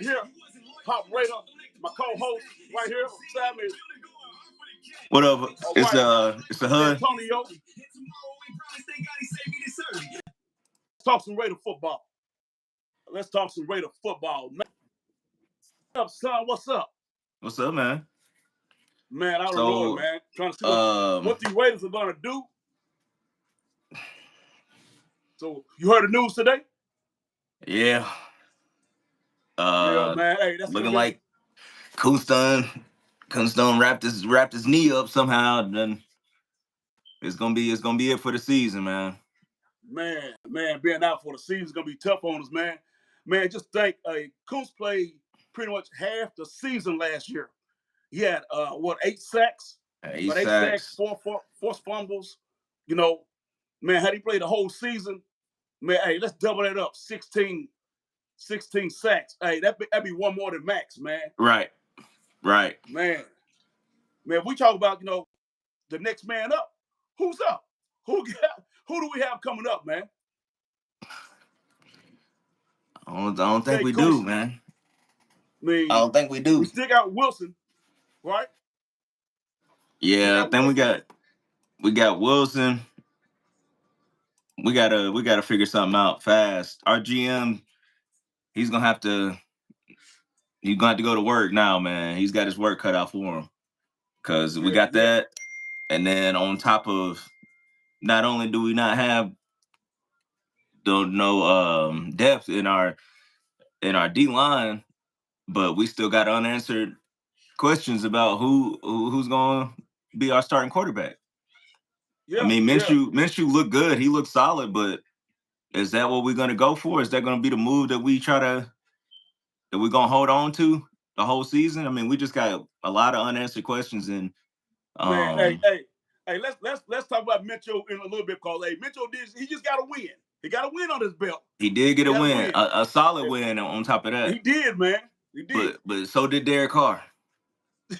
here, Pop Raider, my co-host right here, Sammy. What up? All It's right, it's a HUD. Antonio. Talk some Raider football. Let's talk some Raider football. Man, what's up, son? What's up? What's up, man? Man, I don't know, So man. Trying to see um what the Raiders are gonna do. So you heard the news today? yeah. Yeah, Uh man. Hey, that's gonna Looking be like Kunstone wrapped his knee up somehow. Then it's gonna be it for the season, man. man, being out for the season is gonna be tough on us, man. Man, just think, Coons played pretty much half the season last year. He had 8 sacks, Eight but 8 sacks, sacks. four forced fumbles. You know, man, had he played the whole season, man, hey, let's double that up. 16 sacks. Hey, that'd be one more than Max, man. Right. Right. Man, we talk about, the next man up. Who's up? Who do we have coming up, man? I don't think Jay we do, Coons. man. I I mean, don't think we we do. still got Wilson, right? Still Yeah, I got think we Wilson. got Wilson. We gotta figure something out fast. Our GM, he's gonna have to he's gonna have to go to work now, man. He's got his work cut out for him. Cause we got Yeah. that. And then on top of, not only do we not have no depth in our D line, but we still got unanswered questions about who's going to be our starting quarterback. I Yeah, mean, yeah. Minshew looked good. He looked solid, but is that what we're going to go for? Is that going to be the move that we're going to hold on to the whole season? I mean, we just got a lot of unanswered questions, and Man, um hey, let's talk about Mitchell in a little bit because Mitchell he just got to win. He got to win on his belt. he did get He a got to win, win. a solid win on top of He that. did, man. He did. But so did Derek Carr.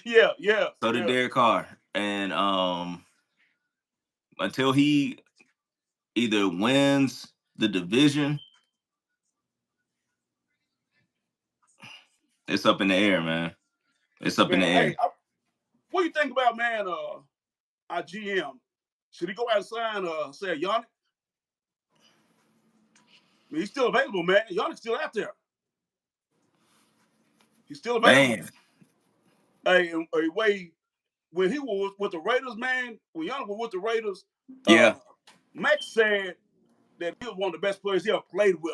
Yeah, yeah, So did yeah. Derek Carr. And until he either wins the division, it's up in the air, man. It's up in the Man, hey, air. what do you think about, man, our GM? Should he go out and sign, say, Yannick? I mean, he's still available, man. Yannick's still out there. He's still available. Man. Hey, when he was with the Raiders, man, when Yannick was with the Raiders, Yeah. Max said that he was one of the best players he ever played with.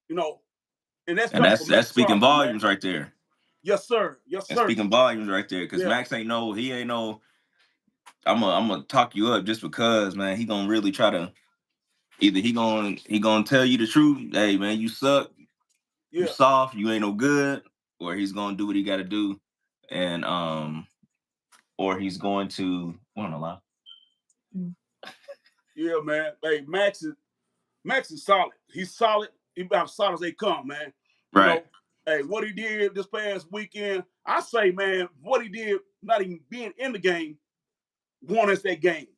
You know, and that's And coming that's from that's Max speaking Crosby, man. volumes right there. Yes, sir. Yes, That's sir. speaking volumes right there. Cause Yeah. Max ain't no. I'm gonna talk you up just because, man. He gonna really try to either he gonna tell you the truth. Hey, man, you suck. You Yeah. soft. You ain't no good. Or he's gonna do what he got to do, and or he's going to. I don't know. Yeah, man. Hey, Max is solid. He's solid. He's about as solid as they come, man. You Right. know, hey, what he did this past weekend, I say, man, what he did, not even being in the game, won us that game.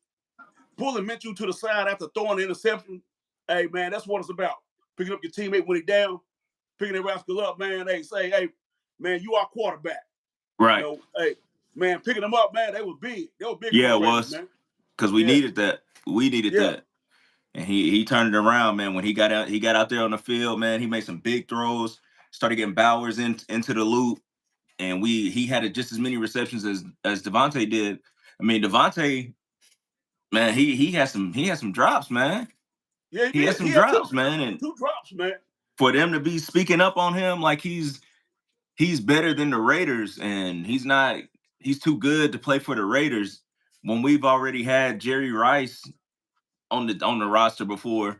Pulling Mitchell to the side after throwing the interception. Hey, man, that's what it's about. Picking up your teammate when he's down, picking that rascal up, man. Hey, say, hey, man, you are quarterback. Right. You know, hey, man, picking them up, man, they was big. They were big for Yeah, the it Raiders, was man. because we Yeah, needed that. We needed yeah, that. And he turned it around, man. When he got out there on the field, man, he made some big throws, started getting Bowers into the loop, and he had just as many receptions as Devontae did. I mean, Devontae, man, he had some drops, man. yeah. He He had did. some He had drops, man. And two drops, man. for them to be speaking up on him like he's better than the Raiders, and he's too good to play for the Raiders when we've already had Jerry Rice on the roster before.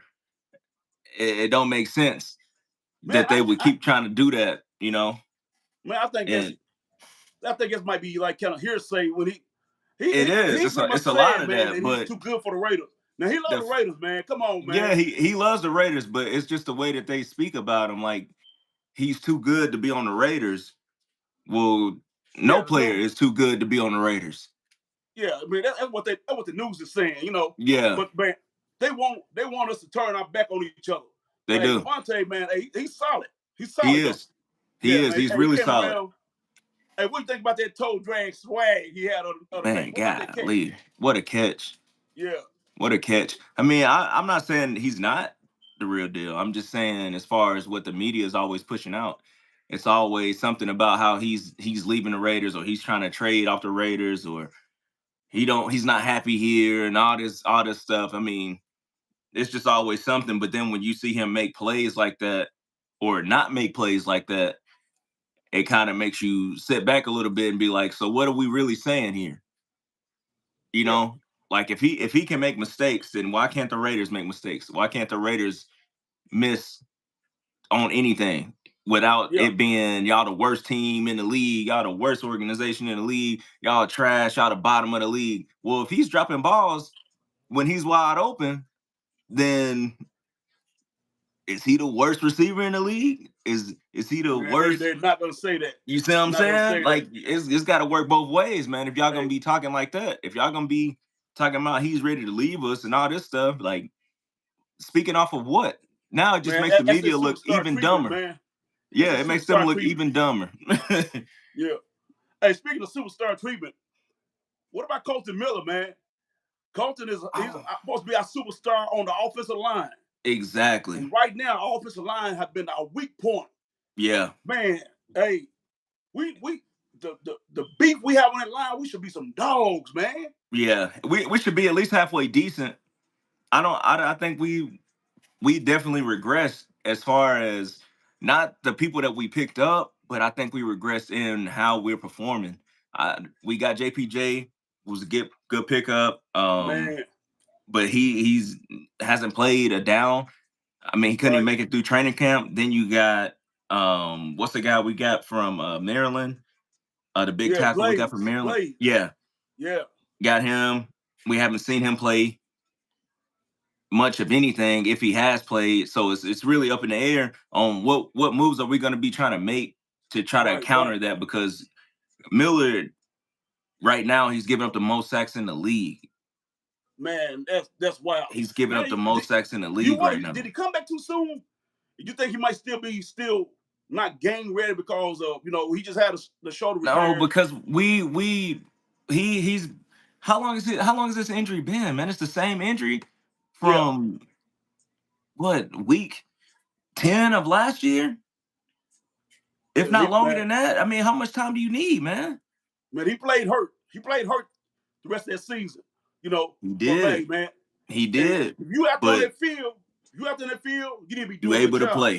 It don't make sense Man, that they would keep trying to do that, you know. man, And I think it might be like kind of hearsay when it is. he pretty much It's a lot said, of man, that, that he's but too good for the Raiders. Now he loves the the Raiders, man. Come on, yeah, man. he loves the Raiders, but it's just the way that they speak about him. Like he's too good to be on the Raiders. Well, no Yeah, player is too good to be on the Raiders. yeah. I mean, that's what the news is saying, you know. Yeah, But man, they want us to turn our back on each other. they But hey, do. Devontae, man, hey, he's solid. He's He solid though. is. He Yeah, is. He's hey, he really came solid. around. Hey, what do you think about that toe drag swag he had on the catch? Man, What about that catch? golly, what a catch! Yeah, What a catch! I mean, I'm not saying he's not the real deal. I'm just saying, as far as what the media is always pushing out, it's always something about how he's leaving the Raiders, or he's trying to trade off the Raiders, or he's not happy here, and all this stuff. I mean, it's just always something. But then when you see him make plays like that, or not make plays like that, it kind of makes you sit back a little bit and be like, so what are we really saying here? You yeah, know, like if he can make mistakes, then why can't the Raiders make mistakes? Why can't the Raiders miss on anything without yeah. it being y'all the worst team in the league, y'all the worst organization in the league, y'all trash, y'all the bottom of the league? Well, if he's dropping balls when he's wide open, then is he the worst receiver in the league? Is he the Man, worst? they're not gonna say that. You see what They're I'm not gonna saying? say that. Like it's got to work both ways, man. If y'all gonna Hey, be talking like that, if y'all gonna be talking about he's ready to leave us and all this stuff, like speaking off of what? Now it just man, makes the that's the media look superstar even treatment, dumber. man. That's Yeah, the it makes them superstar look treatment. even dumber. Yeah. Hey, speaking of superstar treatment, what about Colton Miller, man? Colton is he's Oh, supposed to be our superstar on the offensive line, exactly. and right now, our offensive line have been our weak point. Yeah, Man, hey, we the beef we have on that line, we should be some dogs, man. yeah. We should be at least halfway decent. I don't. I think we definitely regressed as far as not the people that we picked up, but I think we regressed in how we're performing. We got JPJ, was a good pickup, Man, but he's hasn't played a down. I mean, he couldn't even right. make it through training camp. Then you got what's the guy we got from Maryland? The big Yeah, tackle we got from Maryland. Blaze. Yeah, Yeah, got him. We haven't seen him play much of anything if he has played. So it's really up in the air on what moves are we going to be trying to make to try to right, right. counter that, because Miller right now he's giving up the most sacks in the league. Man, that's wild. He's giving up Man, the most sacks in the do you league right wonder now. did he come back too soon? You think he might still not game ready because of he just had the shoulder No, repair? because he's how long has this injury been, man? It's the same injury Yeah, from what, week 10 of last year, if yeah. not longer than that. I mean, how much time do you need, man? Man, he played hurt. He played hurt the rest of that season. He But hey, did. man, He hey, did. if you out there on But that field, you need to be you doing your able to job. play.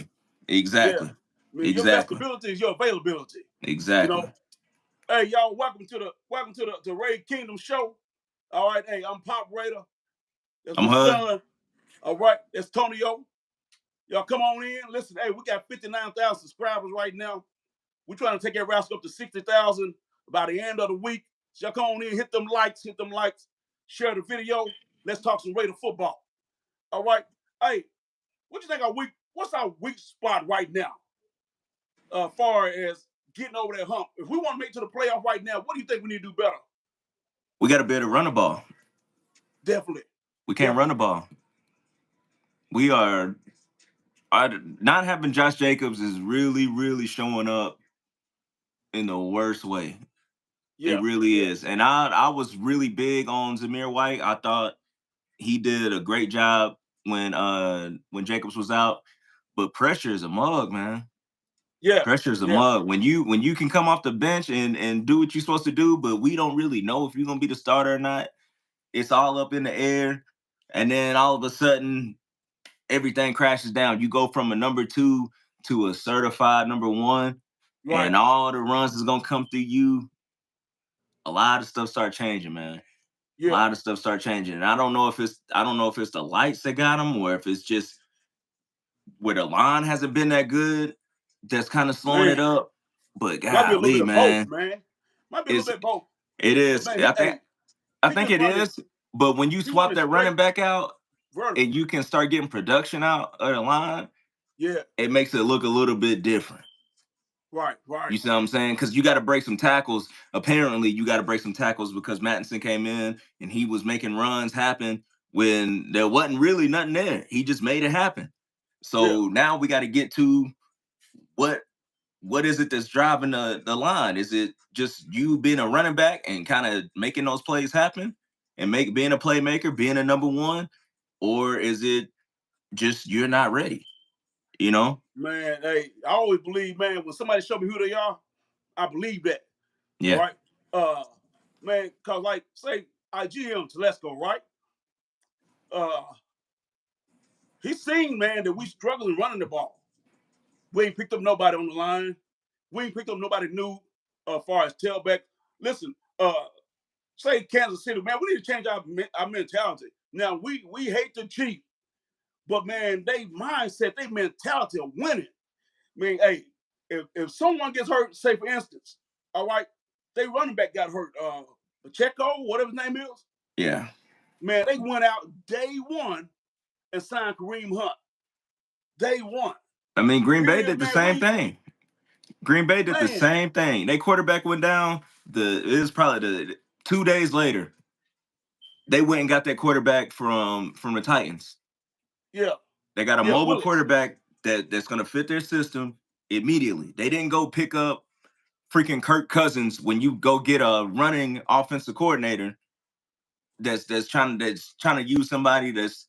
Yeah. Exactly. I mean, your best Exactly. ability is your availability. You Exactly. know. Hey, y'all, welcome to the Raid Kingdom show. All right, hey, I'm Pop Raider. That's I'm my HUD. son. All right, that's Tonyo. Y'all come on in. Listen, hey, we got 59,000 subscribers right now. We're trying to take that roster up to 60,000 by the end of the week. So y'all come on in, hit them likes, share the video. Let's talk some Raider football. All right. Hey, what you think what's our weak spot right now? Far as getting over that hump. If we want to make it to the playoff right now, what do you think we need to do better? We got to be able to run the ball. Definitely. We can't run the ball. We are not having Josh Jacobs is really, really showing up in the worst way. It Yeah. really Yeah. is. And I was really big on Zamir White. I thought he did a great job when Jacobs was out. But pressure is a mug, man. Yeah. Pressure is a Yeah. mug. When you can come off the bench and do what you're supposed to do, but we don't really know if you're gonna be the starter or not. It's all up in the air. And then all of a sudden, everything crashes down. You go from a number 2 to a certified number 1, Right. and all the runs is gonna come through you. A lot of stuff start changing, man. A Yeah. lot of stuff start changing. And I don't know if it's the lights that got them, or if it's just where the line hasn't been that good that's kind of slowing it Man. up. But Might be a little golly, bit of both, man, man. Might be a little it's bit of both. it But is. man, I he think just it running is. But when you he swap running that running straight back out vertical. and you can start getting production out of the line, Yeah. it makes it look a little bit different. Right. Right. You see what I'm saying? Because you got to break some tackles. Apparently, you got to break some tackles because Mattinson came in and he was making runs happen when there wasn't really nothing there. He just made it happen. Yeah. So now we got to get to what what is it that's driving the line? Is it just you being a running back and kind of making those plays happen and being a playmaker, being a number one, or is it just you're not ready? You know? Man, hey, I always believe, man, when somebody show me who they are, I believe that. Yeah. Right? Man, cause like say IGM Telesco, right? He's seen, man, that we struggling running the ball. We ain't picked up nobody on the line. We ain't picked up nobody new as far as tailback. Listen, say Kansas City, man, we need to change our mentality. Now we hate the Chiefs, but man, they mindset, they mentality of winning. I mean, hey, if someone gets hurt, say for instance, all right, they running back got hurt, Pacheco, whatever his name is. Yeah. Man, they went out day one and signed Kareem Hunt. Day one. I mean, Green Bay Here, did the man, same thing. Green Bay did the man, same thing. They quarterback went down. It was probably the 2 days later. They went and got that quarterback from the Titans. yeah, They got a yeah, mobile Willis. quarterback that's going to fit their system immediately. They didn't go pick up freaking Kirk Cousins when you go get a running offensive coordinator that's trying to use somebody that's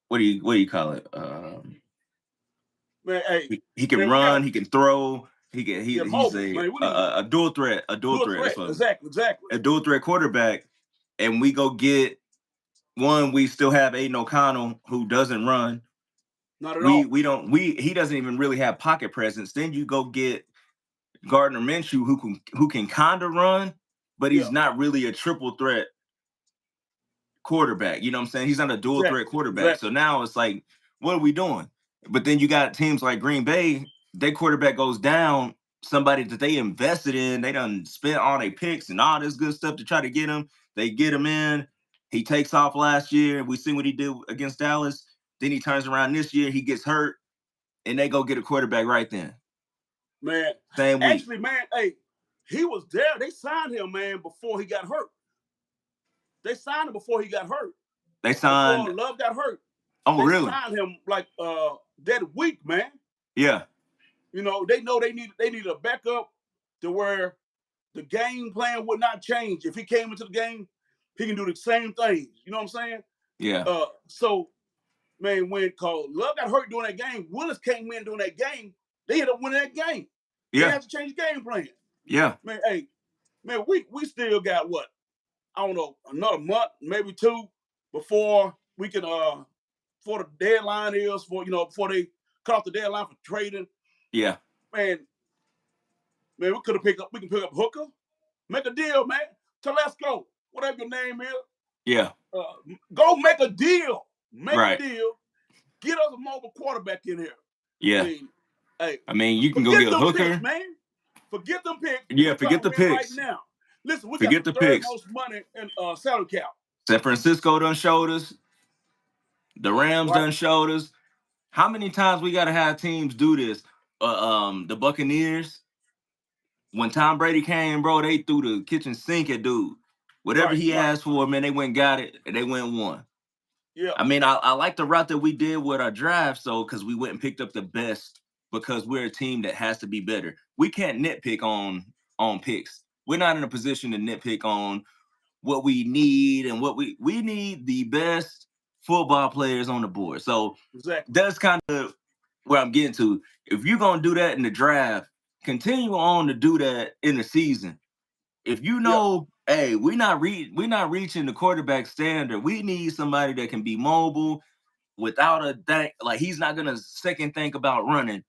what do you call it? Man, hey, He can man, run, he can throw, he's mobile, man. a dual threat, Dual threat. That's what, Exactly. a dual threat quarterback, and we go get one. We still have Aiden O'Connell who doesn't run. Not at all. He doesn't even really have pocket presence. Then you go get Gardner Minshew who can kind of run, but he's not really a triple threat quarterback. You know what I'm saying? He's not a dual threat quarterback. So now it's like, what are we doing? But then you got teams like Green Bay, their quarterback goes down, somebody that they invested in, they done spent all their picks and all this good stuff to try to get him. They get him in. He takes off last year. We seen what he did against Dallas. Then he turns around this year, he gets hurt, and they go get a quarterback right then. Man, same week. Actually, man, hey, he was there. They signed him, man, before he got hurt. They signed him before he got hurt. They signed. Before Love got hurt. Oh, really? They signed him like that week, man. Yeah. You know they need a backup to where the game plan would not change. If he came into the game, he can do the same things. You know what I'm saying? Yeah. So, man, when Love got hurt during that game, Willis came in during that game. They ended up winning that game. Yeah. They had to change the game plan. Yeah. Man, hey, man, we still got what? I don't know, another month, maybe two, before we can before the deadline is before they cut off the deadline for trading. Yeah. Man, we can pick up Hooker, make a deal, man. Telesco, whatever your name is. Yeah. Go make a deal. Make right. a deal. Get us a mobile quarterback in here. Yeah. I mean, you can go get Hooker. Picks, man. Forget them picks. Yeah, forget the picks. Right now. Listen, we forget got the picks. Most money in salary cap. San Francisco done showed us. The Rams done showed us. How many times we got to have teams do this? The Buccaneers, when Tom Brady came, bro, they threw the kitchen sink at dude. Whatever he asked for, man, they went and got it, and they went and won. Yeah. I mean, I like the route that we did with our draft, so because we went and picked up the best, because we're a team that has to be better. We can't nitpick on picks. We're not in a position to nitpick on what we need and what we need the best football players on the board. So that's kind of where I'm getting to. If you're gonna do that in the draft, continue on to do that in the season. If you know, hey, we're not reaching the quarterback standard. We need somebody that can be mobile without a think. Like, he's not gonna second think about running.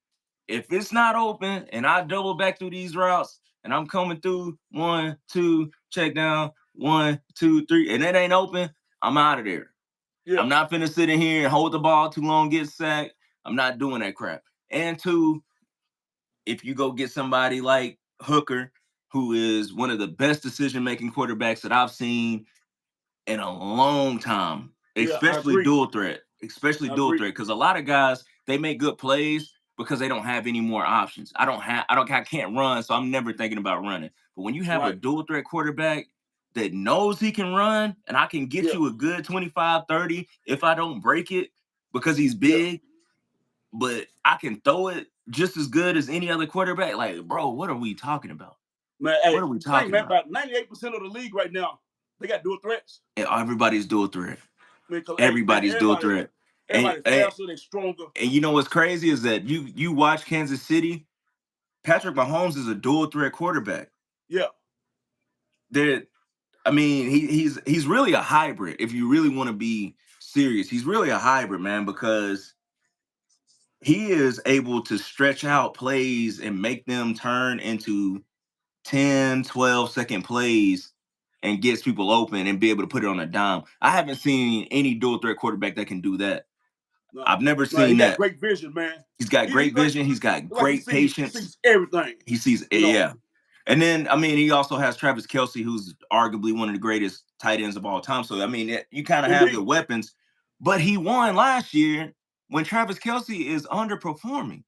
If it's not open and I double back through these routes and I'm coming through 1, 2, check down, 1, 2, 3, and it ain't open, I'm out of there. Yeah. I'm not finna sit in here and hold the ball too long, get sacked. I'm not doing that crap. And two, if you go get somebody like Hooker, who is one of the best decision-making quarterbacks that I've seen in a long time, especially dual threat, because a lot of guys, they make good plays because they don't have any more options. I can't run, so I'm never thinking about running. But when you have a dual threat quarterback that knows he can run, and I can get you a good 25, 30 if I don't break it because he's big, but I can throw it just as good as any other quarterback. Like, bro, what are we talking about? Man, hey, What are we talking about? About 98% of the league right now, they got dual threats. And everybody's dual threat. Man, Everybody's dual threat. Everybody's faster, they're stronger. And you know what's crazy is that you watch Kansas City, Patrick Mahomes is a dual threat quarterback. Yeah. He's really a hybrid. If you really want to be serious, he's really a hybrid, man, because he is able to stretch out plays and make them turn into 10, 12-second plays and gets people open and be able to put it on a dime. I haven't seen any dual threat quarterback that can do that. No. I've never seen that. Got great vision, man. He's got great vision. He's got great patience. He sees everything. He sees it, yeah. And then, he also has Travis Kelce, who's arguably one of the greatest tight ends of all time. So, you kind of have the weapons. But he won last year when Travis Kelce is underperforming.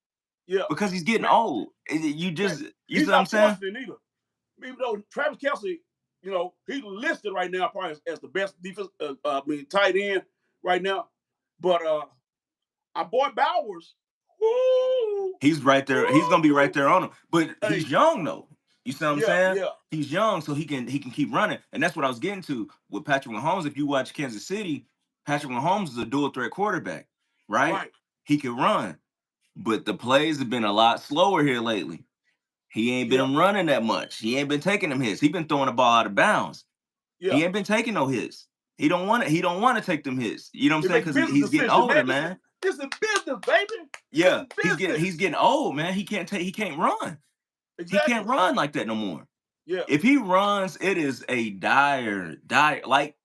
Yeah. Because he's getting old. You see what I'm saying? Even though Travis Kelce, he's listed right now probably as the best defense, tight end right now. But our boy Bowers, woo, he's right there. He's gonna be right there on him. But he's young though. You see what I'm saying? Yeah. He's young, so he can keep running. And that's what I was getting to with Patrick Mahomes. If you watch Kansas City, Patrick Mahomes is a dual threat quarterback, right? He can run. But the plays have been a lot slower here lately. He ain't been running that much. He ain't been taking them hits. He been throwing the ball out of bounds. Yeah. He ain't been taking no hits. He don't want to take them hits. You know what I'm saying? Because he's getting older, man. This is business, baby. Yeah, he's getting old, man. He can't run. Exactly. He can't run like that no more. Yeah. If he runs, it is a dire like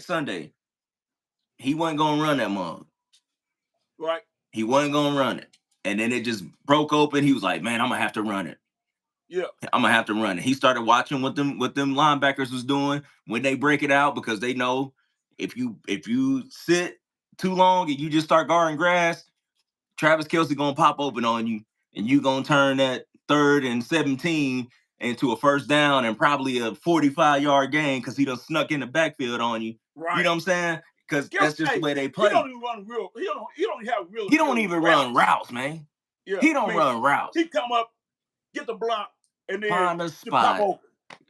Sunday. He wasn't gonna run that mug. Right. He wasn't gonna run it. And then it just broke open. He was like, man, I'm gonna have to run it. Yeah. I'm gonna have to run it. He started watching what them linebackers was doing when they break it out, because they know if you sit too long and you just start guarding grass, Travis Kelce gonna pop open on you, and you gonna turn that 3rd and 17 into a first down and probably a 45-yard gain because he done snuck in the backfield on you. Right. You know what I'm saying? Because that's just the way they play. He don't even run real. He don't have real. He don't even run routes, man. Yeah. He don't run routes. He come up, get the block, and then find a spot.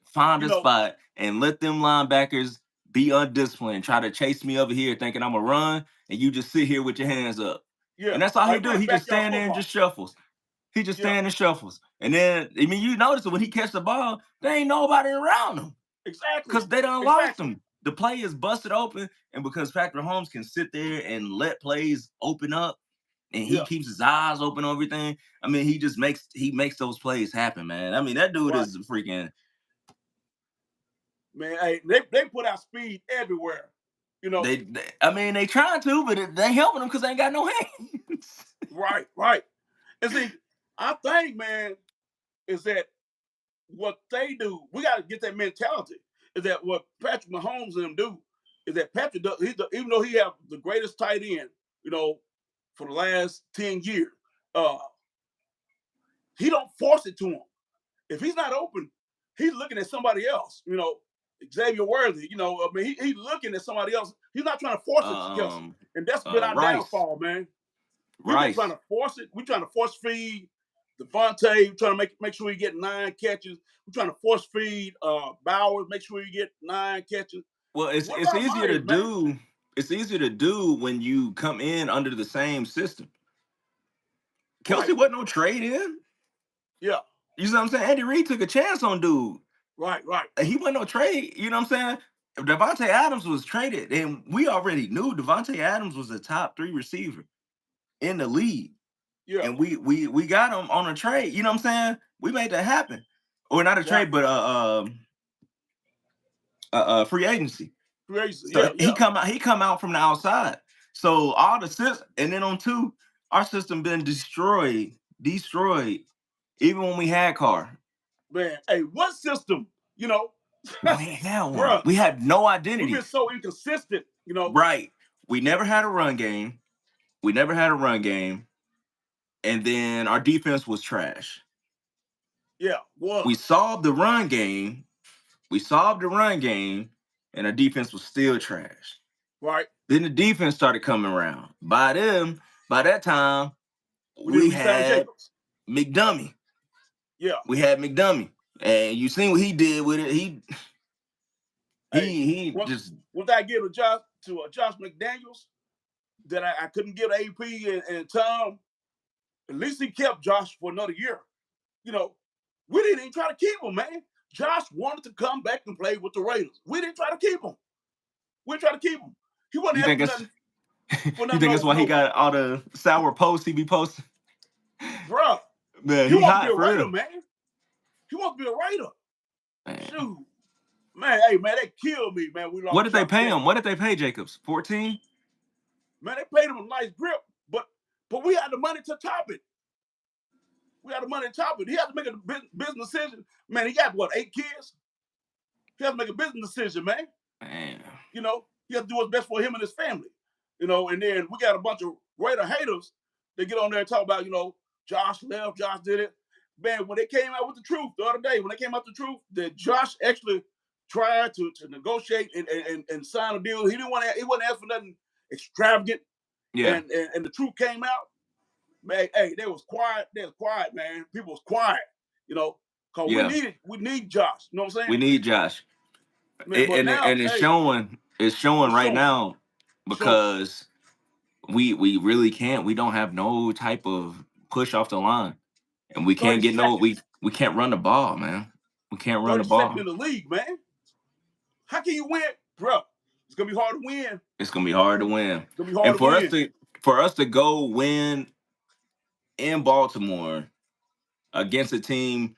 Find a spot and let them linebackers be undisciplined. Try to chase me over here thinking I'm a run, and you just sit here with your hands up. Yeah. And that's all he do. He just stand there and just shuffles. He just stand and shuffles. And then, you notice that when he catch the ball, there ain't nobody around him. Exactly. Because they done lost him. The play is busted open, and because Patrick Mahomes can sit there and let plays open up, and he keeps his eyes open on everything. He makes those plays happen, man. That dude is freaking. Man, hey, they put out speed everywhere. They trying to, but they helping them because they ain't got no hands. Right. And see, I think, man, is that what they do, we got to get that mentality, is that what Patrick Mahomes and them do, is that Patrick does, even though he have the greatest tight end, for the last 10 years, he don't force it to him. If he's not open, he's looking at somebody else, Xavier Worthy, he's looking at somebody else. He's not trying to force it to Kelce. And that's been our downfall, man. We've been trying to force it. We're trying to force feed Devontae. We're trying to make sure he get 9 catches. We're trying to force feed Bowers, make sure he get 9 catches. Well, it's easier to do. It's easier to do when you come in under the same system. Kelce wasn't no trade in. Yeah. You see what I'm saying? Andy Reid took a chance on dude. Right. He wasn't no trade. You know what I'm saying? If Davante Adams was traded, and we already knew Davante Adams was a top 3 receiver in the league. Yeah. And we got him on a trade. You know what I'm saying? We made that happen. Or not a trade, but free agency. So he come out from the outside. So all the system, and then on 2, our system been destroyed. Even when we had Carr. Man, hey, what system? We ain't had one. Bruh, we had no identity. We've been so inconsistent, Right. We never had a run game. And then our defense was trash. Yeah. What? We solved the run game. And our defense was still trash. Right. Then the defense started coming around. By that time, We didn't we re-sign had Jacobs. McDummy. Yeah. We had McDummy, and you seen what he did with it. Hey, He just once I give to Josh McDaniels that I couldn't give AP and Tom, at least he kept Josh for another year. You know, we didn't even try to keep him, man. Josh wanted to come back and play with the Raiders. We didn't try to keep him. We didn't try to keep him. He wasn't you asking think for it's nothing. For you nothing, think it's why he no, got all the sour posts he be posting? bruh. Man, He he wants to be hot a for Raider, real. man. He wants to be a Raider. Man. Shoot. Man, hey, man, they killed me, man. We lost. What did they pay Josh him? What did they pay Jacobs? 14? Man, they paid him a nice grip, but we had the money to top it. We had the money to top it. He had to make a business decision. Man, he got, what, 8 kids? He had to make a business decision, man. Man. You know, he had to do what's best for him and his family. You know, and then we got a bunch of Raider haters. They get on there and talk about, you know, Josh left, Josh did it. Man, when they came out with the truth the other day, when they came out with the truth, that Josh actually tried to negotiate and sign a deal. He wasn't asking for nothing extravagant. Yeah. And the truth came out. Man, hey, they was quiet. They was quiet, man. People was quiet, you know, because Yeah. we need Josh. You know what I'm saying? We need Josh. Man, but now, And it's showing right now because we really can't. We don't have no type of push off the line. And we can't get we can't run the ball, man. We can't run the 32nd ball. in the league, man. How can you win, bro? It's gonna be hard to win. It's gonna be hard to win. It's gonna be hard And to for win. us to go win in Baltimore against a team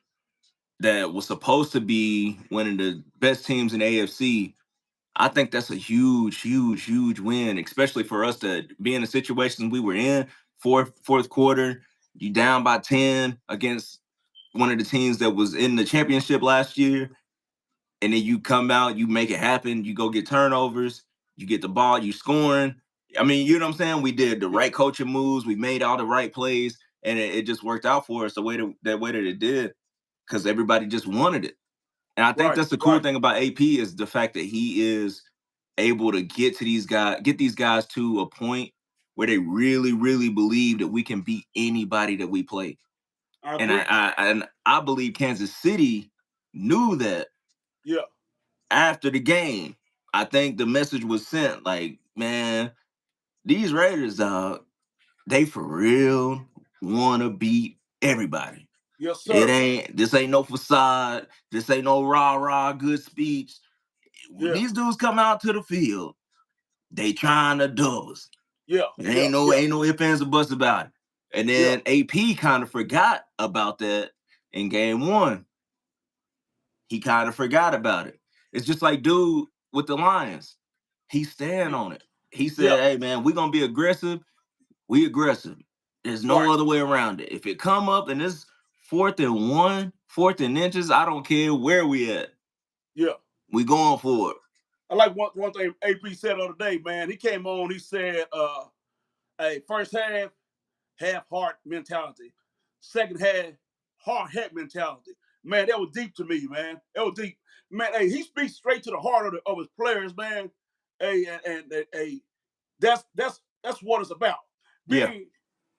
that was supposed to be one of the best teams in AFC, I think that's a huge, huge, huge win, especially for us to be in the situations we were in. Fourth quarter, you down by 10 against one of the teams that was in the championship last year. And then you come out, you make it happen, you go get turnovers, you get the ball, you scoring. I mean, you know what I'm saying? We did the right coaching moves, we made all the right plays, and it just worked out for us the way that it did, because everybody just wanted it. And I think that's the cool thing about AP is the fact that he is able to get these guys to a point where they really, really believe that we can beat anybody that we play. And I believe Kansas City knew that. Yeah. After the game, I think the message was sent like, man, these Raiders, they for real want to beat everybody. Yes, sir. This ain't no facade. This ain't no rah good speech. When these dudes come out to the field, they trying to dub us. Yeah. Ain't no ifs, ands, or buts about it. And then AP kind of forgot about that in game 1. He kind of forgot about it. It's just like dude with the Lions. He stand on it. He said, hey, man, we're going to be aggressive. We aggressive. There's no other way around it. If it come up and it's 4th and 1, 4th and inches, I don't care where we at. Yeah. We going for it. I like one thing AP said the other day, man. He came on, he said, hey, first half heart mentality. Second half, heart mentality. Man, that was deep to me, man. That was deep. Man, hey, he speaks straight to the heart of his players, man. Hey, and hey, that's what it's about. Being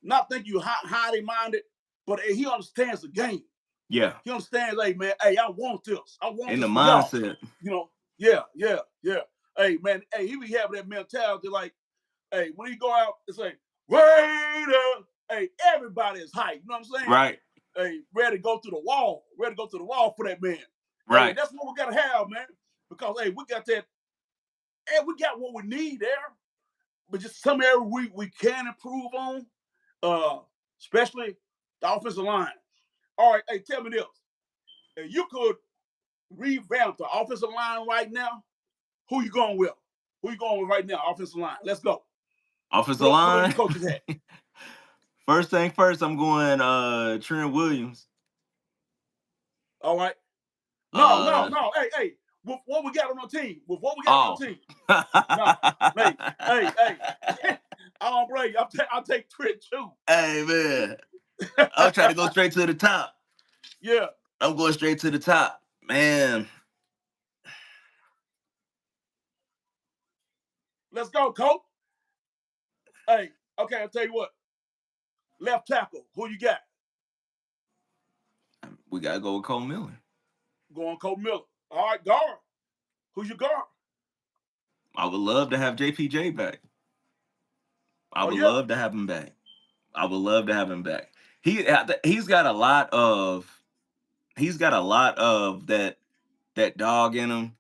not think you highly minded, but hey, he understands the game. Yeah. He understands, hey, man, hey, I want this. I want in this the for mindset. y'all. You know, yeah. Hey, man, hey, he be having that mentality like, hey, when he go out and say, Raider, hey, everybody is hyped. You know what I'm saying? Right. Hey, ready to go to the wall. Ready to go to the wall for that man. Right. Hey, that's what we got to have, man. Because, hey, we got that. Hey, we got what we need there. But just some area we can improve on, especially the offensive line. All right, hey, tell me this. If you could revamp the offensive line right now, who you going with? Who you going with right now, offensive line? Let's go. Offensive line? Put on your coach's hat. First thing first, I'm going Trent Williams. All right. No. Hey. With what we got on our team. No. Hey. I don't blame you. I'll take Trent too. Hey, man. I'm trying to go straight to the top. Yeah. I'm going straight to the top. Man. Let's go, coach. Hey, okay, I'll tell you what. Left tackle, who you got? We gotta go with Cole Miller. Going Cole Miller. All right, guard. Who's your guard? I would love to have JPJ back. I would yeah. love to have him back. I would love to have him back. He's got a lot of that dog in him.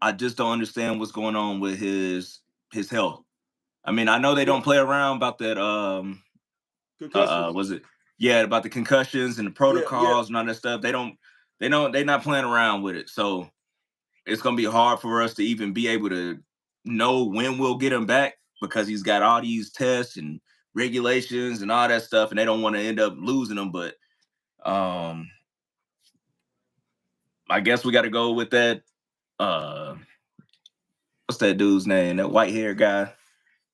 I just don't understand what's going on with his health. I mean, I know they don't play around about that. Was it? Yeah, about the concussions and the protocols and all that stuff. They're not playing around with it. So it's gonna be hard for us to even be able to know when we'll get him back because he's got all these tests and regulations and all that stuff, and they don't want to end up losing him. But I guess we got to go with that. What's that dude's name? That white hair guy.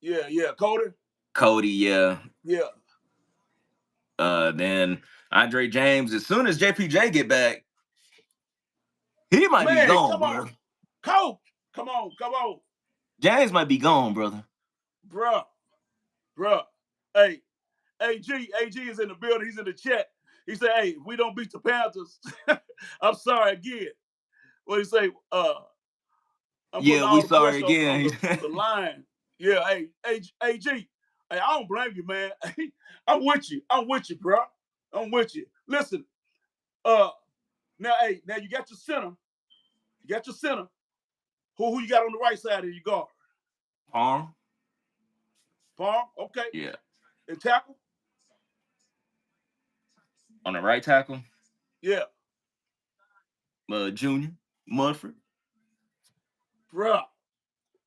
Yeah, Cody. Cody, yeah. Yeah. Then Andre James. As soon as JPJ get back, he might be gone, bro. Coach, come on. James might be gone, brother. Bruh. Hey, AG is in the building. He's in the chat. He said, "Hey, we don't beat the Panthers." I'm sorry again. What do you say? Yeah, we sorry again. The line. Yeah, hey, AG. Hey, I don't blame you, man. I'm with you, bro. I'm with you. Listen, now you got your center. Who you got on the right side of your guard? Palm, okay. Yeah. And tackle? On the right tackle? Yeah. Junior, Munford. Bruh,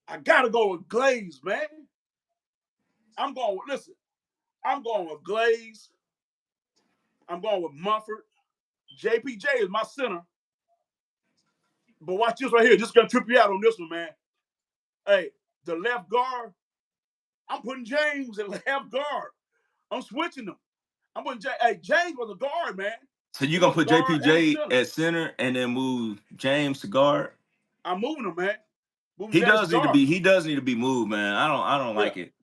I gotta go with Glaze, man. I'm going with Glaze. I'm going with Munford. JPJ is my center. But watch this right here. Just gonna trip you out on this one, man. Hey, the left guard, I'm putting James at left guard. I'm switching them. I'm putting James was a guard, man. So you're gonna put JPJ at center and then move James to guard? I'm moving him, man. He does need to be moved, man. I don't like it.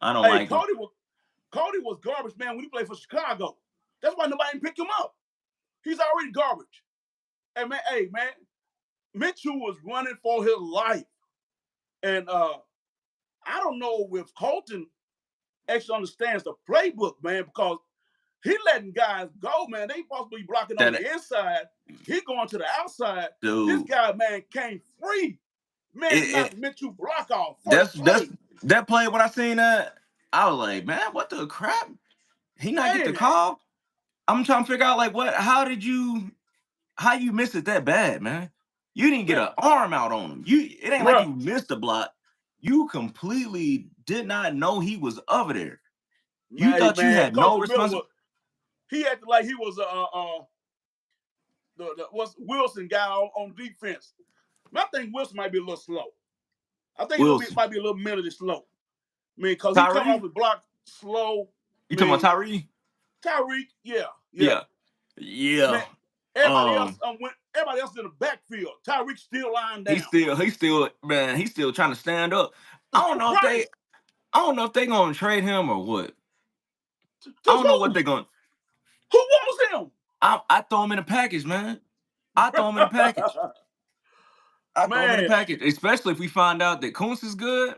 I don't like it. Cody was garbage, man, when he played for Chicago. That's why nobody picked him up. He's already garbage. Hey, man, Mitchell was running for his life. And I don't know if Colton actually understands the playbook, man, because he letting guys go, man. They supposed to be blocking on the inside. He going to the outside. Dude. This guy, man, came free. Man, knocked Mitchell block off. That play, when I seen that, I was like, man, what the crap? He not get the call? I'm trying to figure out, like, how you missed it that bad, man? You didn't get an arm out on him. It ain't like you missed the block. You completely did not know he was over there. You thought you had no responsibility. He acted like he was the Wilson guy on defense. I think Wilson might be a little slow. I think he might be a little mentally slow. I mean, because he come off the block slow. You talking about Tyreek? Tyreek, yeah. Man, everybody else in the backfield. Tyreek still lying down. He's still trying to stand up. I don't know if they gonna trade him or what. I don't know what they're going. Who wants him? I throw him in a package, man. I throw him in a package. Throw him in a package, especially if we find out that Kuntz is good,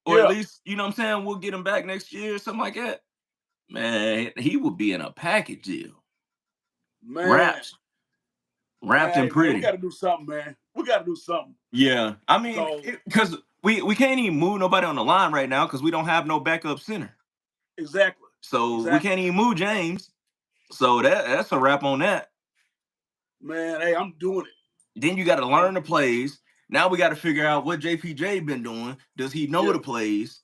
or at least, you know what I'm saying, we'll get him back next year or something like that. Man, he would be in a package deal. Man. Wrapped and pretty. We got to do something, man. Yeah. I mean, because we can't even move nobody on the line right now because we don't have no backup center. Exactly. So we can't even move James. So that's a wrap on that. Man, hey, I'm doing it. Then you got to learn the plays. Now we got to figure out what JPJ been doing. Does he know the plays?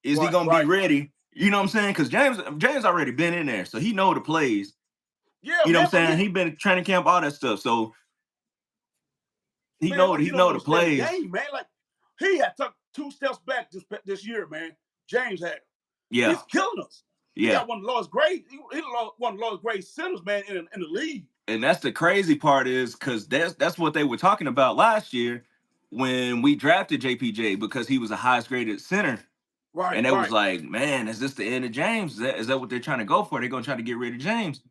Is he gonna be ready? You know what I'm saying? Because James already been in there, so he know the plays. Yeah, you know what I'm saying? He been training camp, all that stuff. So he know the plays. Game, man. Like he had took 2 steps back this year, man. James had. Yeah, he's killing us. Yeah, he got one of the lowest grade. He's one of the lowest grade centers, man, in the league. And that's the crazy part is because that's what they were talking about last year when we drafted JPJ, because he was the highest graded center Right, And it was right. like, man, is this the end of James? Is that what they're trying to go for? They're gonna try to get rid of James.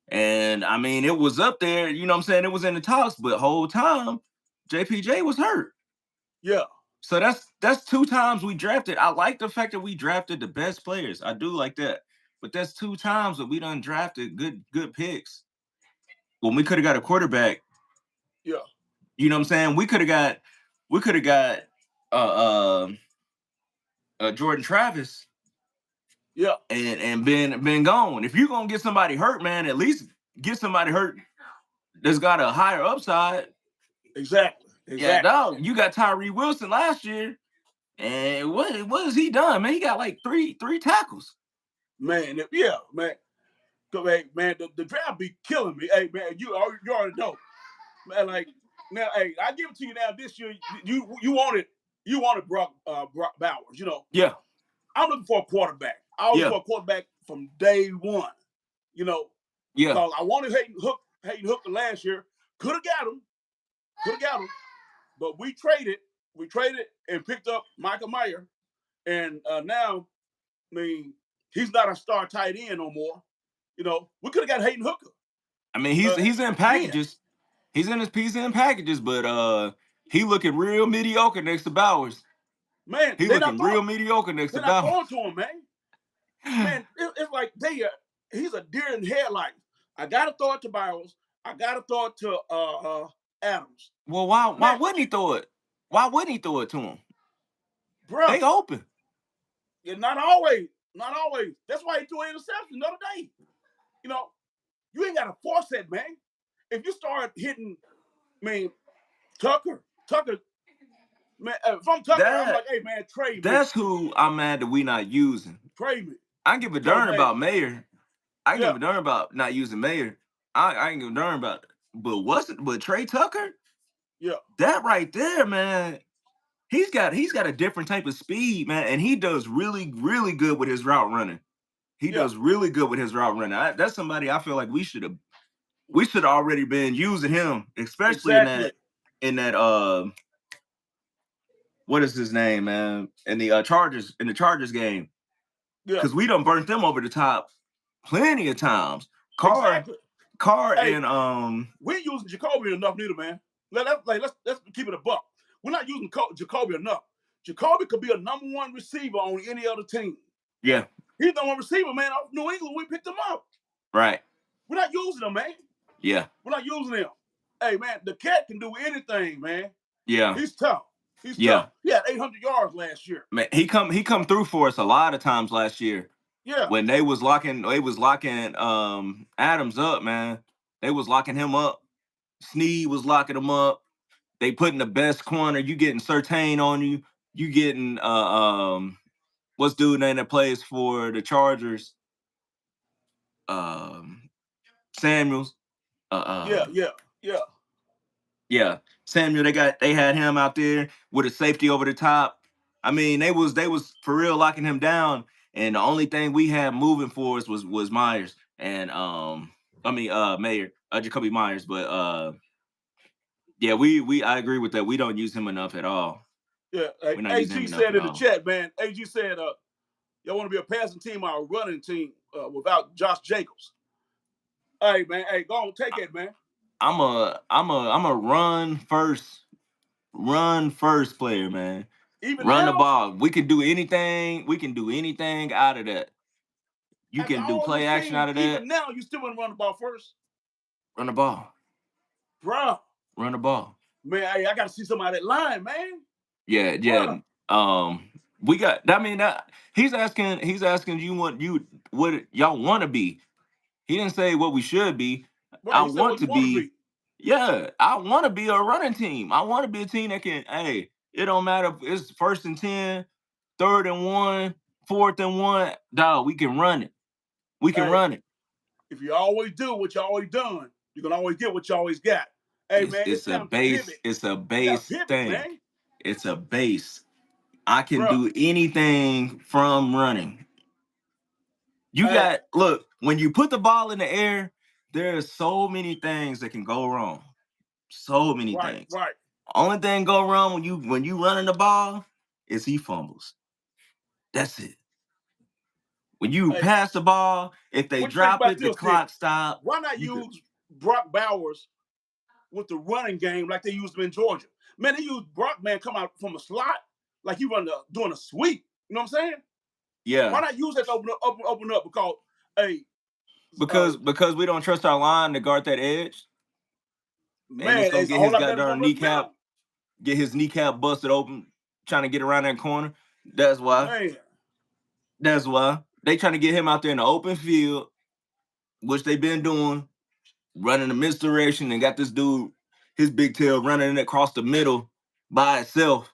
And I mean, it was up there, you know what I'm saying? It was in the talks, but whole time JPJ was hurt. Yeah. So that's 2 times we drafted. I like the fact that we drafted the best players. I do like that. But that's 2 times that we done drafted good picks. When we could have got a quarterback, Yeah. you know what I'm saying? We could have got uh, Jordan Travis Yeah. and been gone. If you're gonna get somebody hurt, man, at least get somebody hurt that's got a higher upside. Exactly. Yeah, Exactly. dog. You got Tyree Wilson last year, and what has he done, man? He got like three tackles. Man, yeah, man. Hey, man, the draft be killing me. Hey, man, you already know. Man, like now, hey, I give it to you now. This year, you wanted Brock Bowers. You know, Yeah, I'm looking for a quarterback. I was yeah, for a quarterback from day one. You know, yeah. because I wanted Hayden Hooker last year. Could have got him, but we traded and picked up Michael Mayer, and now, I mean, he's not a star tight end no more. You know, we could have got Hayden Hooker. I mean, he's in packages. He's in his piece in packages, but he looking real mediocre next to Bowers. Man, He looking real mediocre next to they're not Bowers. throwing to him, man. Man, it's like he's a deer in headlights. I gotta throw it to Bowers. I gotta throw it to Adams. Well, why wouldn't he throw it? Why wouldn't he throw it to him? Bro, They open. yeah, not always. Not always. That's why he threw an interception the other day. You know, you ain't gotta force it, man. If you start hitting, I mean, Tucker, man, if I'm Tucker, I'm like, hey man, trade me. That's who I'm mad that we not using. Trade me. I give a darn about Mayer. I give a darn about not using Mayer. I ain't give a darn about it. But Trey Tucker? Yeah. That right there, man. He's got a different type of speed, man, and he does really, really good with his route running. He does really good with his route running. That's somebody I feel like we should have already been using him, especially in that what is his name, man? In the Chargers game. Yeah. Because we done burnt them over the top plenty of times. Carr and we ain't using Jacoby enough neither, man. Let's keep it a buck. We're not using Jacoby enough. Jacoby could be a number one receiver on any other team. Yeah. He's the one receiver, man. Off New England, we picked him up. Right. We're not using him, man. Yeah. We're not using him. Hey, man, the cat can do anything, man. Yeah. He's tough. He's tough. He had 800 yards last year. Man, he come through for us a lot of times last year. Yeah. When they was locking Adams up, man. They was locking him up. Snead was locking him up. They putting the best corner. You getting Surtain on you. You getting what's dude name that plays for the Chargers? Samuels. Yeah. Samuel, they had him out there with a safety over the top. I mean, they was for real locking him down. And the only thing we had moving for us was Myers and Mayer, Jacoby Myers. But yeah, I agree with that. We don't use him enough at all. Yeah, AG said in the chat, man. AG said, y'all want to be a passing team or a running team without Josh Jacobs. Hey, man, go on, take it, man. I'm a run first player, man. Even run now, the ball. We can do anything. We can do anything out of that. You can do play action out of that. Even now, you still want to run the ball first. Run the ball, bro. Run the ball, man. Hey, I got to see somebody that line, man. Yeah. Bruh. We got. I mean, he's asking you what y'all want to be. He didn't say what we should be. I want to be. Yeah, I want to be a running team. I want to be a team that can. Hey, it don't matter if it's 1st and 10, 3rd and 1, 4th and 1. Dog, we can run it. We can run it. If you always do what you always done, you're gonna always get what you always got. Hey, man, it's a base. It's a base thing. Man. It's a base. I can do anything from running. You look, when you put the ball in the air, there's so many things that can go wrong. So many things. Only thing go wrong when you running the ball is he fumbles. That's it. When you Hey, pass the ball, if they what you think drop about it, the this, then? clock stop. Why not You could, use Brock Bowers with the running game like they used him in Georgia? Man, they use Brock, man, come out from a slot like he doing a sweep. You know what I'm saying? yeah. Why not use that to open up? Because, hey, Because we don't trust our line to guard that edge, and man, he's gonna it's a get whole his lot better goddamn going up kneecap, now. get his kneecap busted open, trying to get around that corner. That's why. Man, That's why they trying to get him out there in the open field, which they've been doing, running the misdirection, and got this dude, his big tail running across the middle by itself.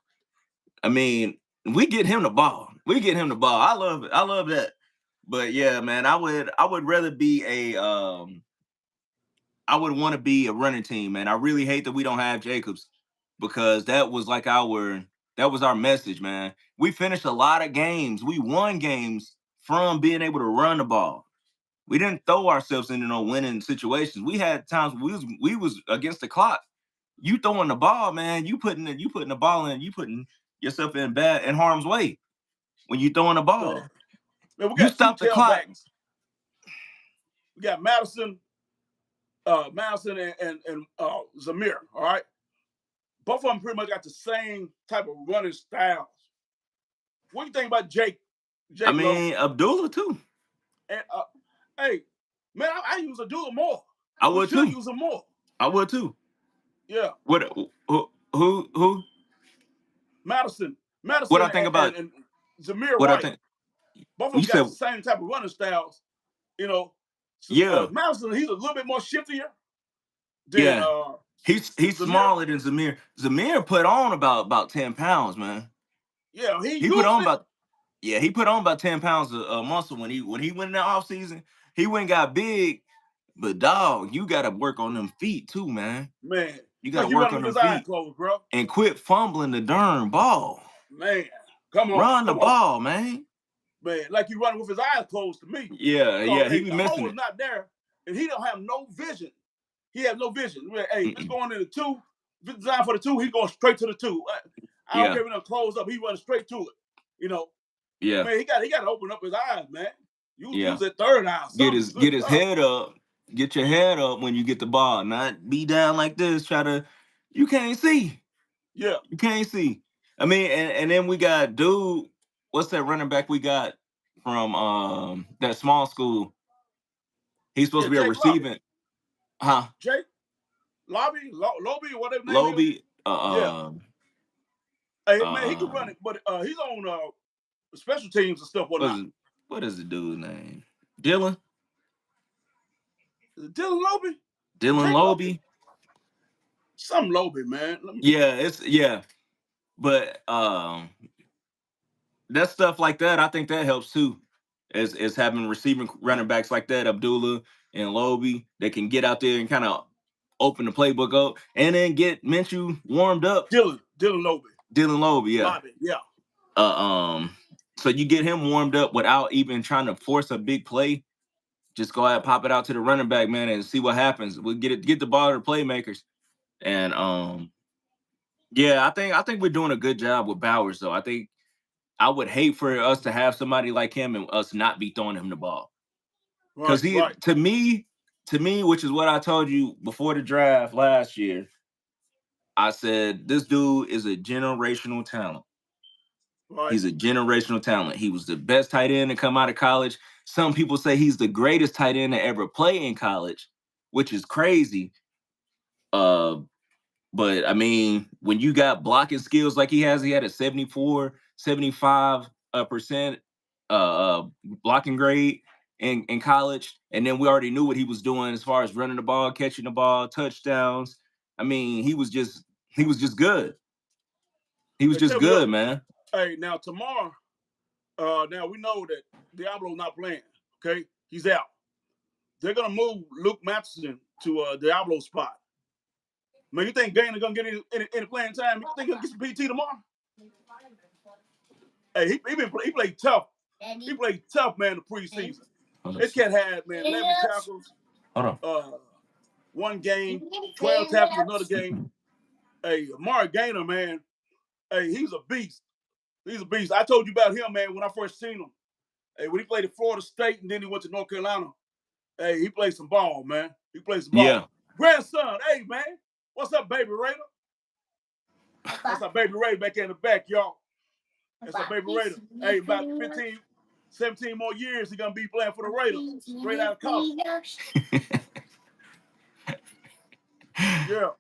I mean, we get him the ball. We get him the ball. I love it. I love that. But yeah, man, I would rather be I would want to be a running team, man. I really hate that we don't have Jacobs, because that was our message, man. We finished a lot of games. We won games from being able to run the ball. We didn't throw ourselves into no winning situations. We had times we was against the clock. You throwing the ball, man. You putting the ball in. You putting yourself in harm's way when you throwing the ball. man, we You got two stop the clock. tailbacks. We got Madison and Zamir. All right, both of them pretty much got the same type of running styles. What do you think about Jake? I mean, Abdullah too. And hey, man, I use Abdullah more. I would too. Use him more. I would too. Yeah. What? Who? Madison. What I think about and Zamir what White. I think. Both of them got the same type of running styles. You know. So, yeah. Madison, he's a little bit more shiftier. Than, he's smaller than Zamir. Zamir put on about 10 pounds, man. Yeah, he put on about 10 pounds of muscle when he went in the off season. He went and got big, but dog, you gotta work on them feet too, man. Man, you gotta work on them feet, closed, bro. And quit fumbling the darn ball. Man, come on, run the ball, man. Man, like you running with his eyes closed to me. Yeah, he be missing it. Not there, and he don't have no vision. He has no vision. Hey, it's going in the two. If it's designed for the two, he's going straight to the two. I don't care if he don't close up. He runs straight to it. You know. Yeah. Man, he got to open up his eyes, man. Use that third eye. Get his head up. Get your head up when you get the ball. Not be down like this. You can't see. Yeah. You can't see. I mean, and then we got dude. What's that running back we got from that small school? He's supposed to be a receiving. Huh? Jake Lobby, whatever name. Lobby. Hey man, he can run it, but he's on special teams and stuff. What is the dude's name? Dylan. Dylan Lobby. Dylan Lobby. Some Lobby, man. But that stuff like that, I think that helps too. Is having receiving running backs like that, Abdullah and Lobby, they can get out there and kind of open the playbook up, and then get Minshew warmed up. Dylan Lobby, yeah. Lobby, yeah. So you get him warmed up without even trying to force a big play. Just go ahead, pop it out to the running back, man, and see what happens. We'll get the ball to the playmakers. And I think we're doing a good job with Bowers, though. I think I would hate for us to have somebody like him and us not be throwing him the ball. Because to me, which is what I told you before the draft last year, I said this dude is a generational talent. Right. He's a generational talent. He was the best tight end to come out of college. Some people say he's the greatest tight end to ever play in college, which is crazy. But I mean, when you got blocking skills like he had a 74, 75% blocking grade in college, and then we already knew what he was doing as far as running the ball, catching the ball, touchdowns. I mean, he was just good. He was just good, man. Hey, now tomorrow, now we know that Diablo's not playing. Okay, he's out. They're gonna move Luke Mattison to Diablo's spot. Man, you think Gainer gonna get any playing time? You think he'll get some PT tomorrow? Hey, he played tough. He played tough, man, the preseason. This cat had, man, 11 tackles. Hold on. One game, 12 tackles another game. Hey, Amari Gainer, man. Hey, he's a beast. He's a beast. I told you about him, man, when I first seen him. Hey, when he played at Florida State and then he went to North Carolina. Hey, he played some ball, man. He played some ball. Yeah. Grandson, hey, man. What's up, baby Raider? That's our baby Raider back in the back, y'all. That's our baby Raider. Hey, about 15, 17 more years, he's going to be playing for the Raiders. Straight out of college. Yeah.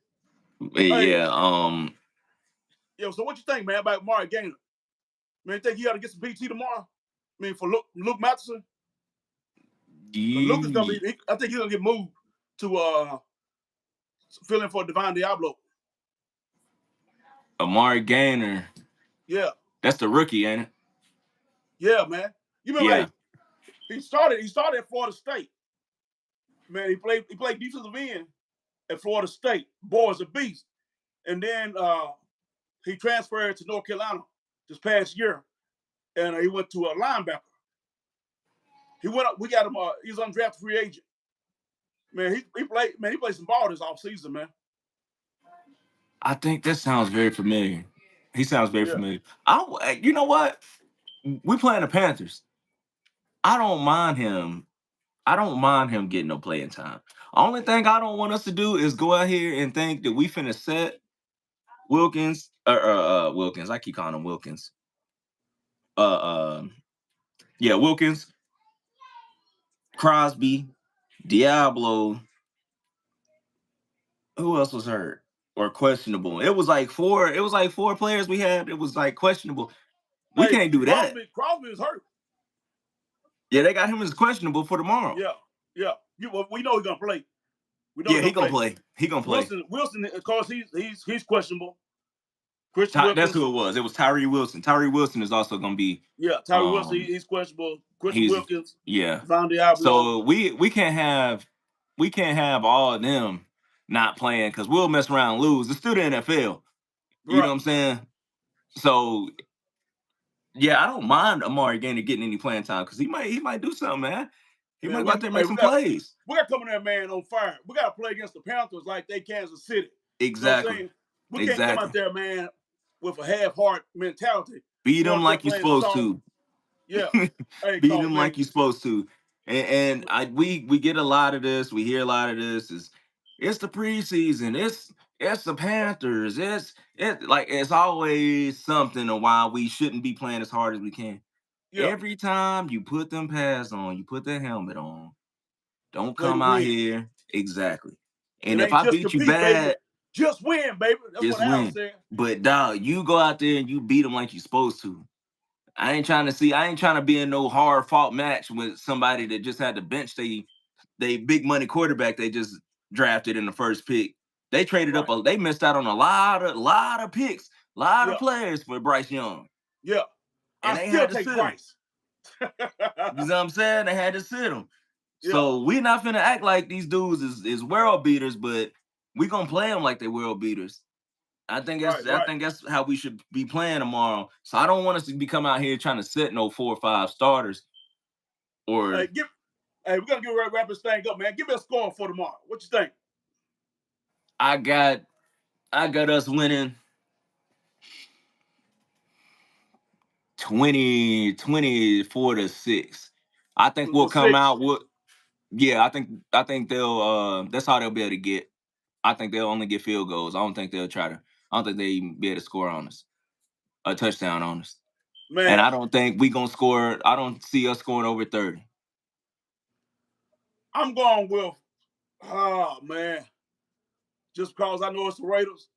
Hey. Yeah. Yo, so what you think, man, about Amari Gainer? Man, you think he got to get some PT tomorrow? I mean, for Luke Matheson? Luke is gonna be. I think he's gonna get moved to fill in for Devon Diablo. Amari Gainer. Yeah. That's the rookie, ain't it? Yeah, man. You remember he started at Florida State. Man, he played defensive end at Florida State. Boy's a beast. And then he transferred to North Carolina this past year, and he went to a linebacker. He went up. We got him. He's undrafted free agent. Man, he played. Man, he played some ball this offseason, man. I think that sounds very familiar. He sounds very familiar. You know what? We playing the Panthers. I don't mind him. I don't mind him getting no playing time. Only thing I don't want us to do is go out here and think that we finna set Wilkins. Wilkins. I keep calling him Wilkins. Yeah, Wilkins, Crosby, Diablo. Who else was hurt or questionable? It was like four players we had. It was like questionable. We can't do that. Crosby is hurt. Yeah, they got him as questionable for tomorrow. Yeah. We know he's gonna play. He's gonna play. He gonna play. Wilson, of course, he's questionable. That's who it was. It was Tyree Wilson. Tyree Wilson is also gonna be. Yeah, Tyree Wilson. He's questionable. Christian Wilkins. Yeah. Devon Diablo. So we can't have all of them not playing because we'll mess around and lose. It's still the NFL. You know what I'm saying? So yeah, I don't mind Amari Gainer getting any playing time because he might do something, man. He might go out there and make some plays. We got to come in there, man, on fire. We got to play against the Panthers like they Kansas City. Exactly. You know we can't come out there, man, with a half-heart mentality. Beat them like you're supposed to. Yeah. Beat them like you're supposed to. And we get a lot of this. We hear a lot of this. It's the preseason. It's the Panthers. It's always something of why we shouldn't be playing as hard as we can. Yeah. Every time you put them pads on, you put that helmet on. Don't come out here. Exactly. And if I beat you bad, baby. Just win, baby. That's what Al said. But dog, you go out there and you beat them like you're supposed to. I ain't trying to be in no hard fought match with somebody that just had to bench they big money quarterback they just drafted in the first pick. They traded up. They missed out on a lot of picks, a lot of players for Bryce Young. Yeah, and they had to sit Bryce. You know what I'm saying? They had to sit him. Yeah. So we're not finna act like these dudes is world beaters, but we gonna play them like they world beaters. I think that's how we should be playing tomorrow. So I don't want us to be coming out here trying to set no 4 or 5 starters. Or we're gonna wrap this thing up, man. Give me a score for tomorrow. What you think? I got us winning 24-6. I think we'll come out with. Yeah, I think they'll. That's how they'll be able to get. I think they'll only get field goals. I don't think they'll try to. I don't think they even be able to score on us, a touchdown on us. Man. And I don't think we gonna score. I don't see us scoring over 30. I'm going with, man, just because I know it's the Raiders.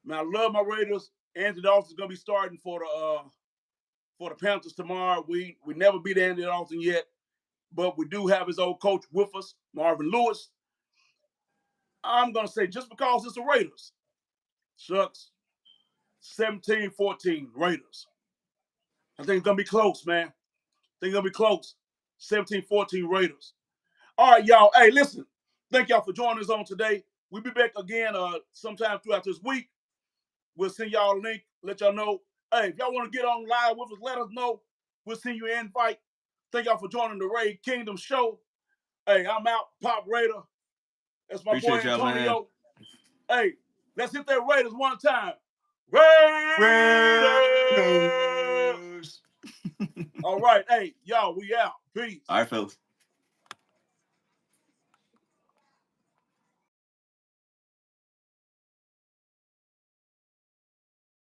Man, I love my Raiders. Andy Dalton's gonna be starting for the Panthers tomorrow. We never beat Andy Dalton yet, but we do have his old coach with us, Marvin Lewis. I'm gonna say just because it's the Raiders, shucks, 17-14 Raiders. I think it's gonna be close, man. I think it's gonna be close. 17-14 Raiders. All right, y'all. Hey, listen. Thank y'all for joining us on today. We'll be back again sometime throughout this week. We'll send y'all a link, let y'all know. Hey, if y'all want to get on live with us, let us know. We'll send you an invite. Thank y'all for joining the Raid Kingdom show. Hey, I'm out. Pop Raider. That's my boy Antonio. Hey, let's hit that Raiders one time. Raiders. All right, hey, y'all, we out. Peace. All right, fellas.